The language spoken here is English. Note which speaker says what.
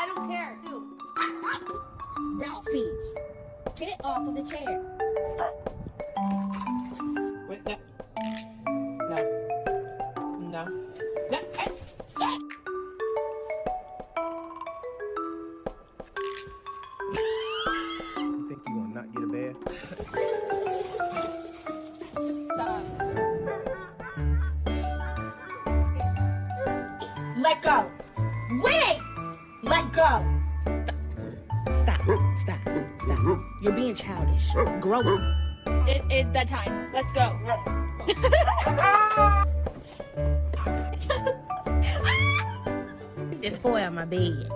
Speaker 1: don't care, dude.
Speaker 2: Ralphie, get off of the chair.
Speaker 3: Wait, no. No. No. Hey. Ah.
Speaker 4: You think you gonna not get a bed?
Speaker 2: Stop. Let go. Wait! Let go. Stop. Stop. Stop. You're being childish. Grow up.
Speaker 1: It is bedtime. Let's go.
Speaker 2: It's 4 on my bed.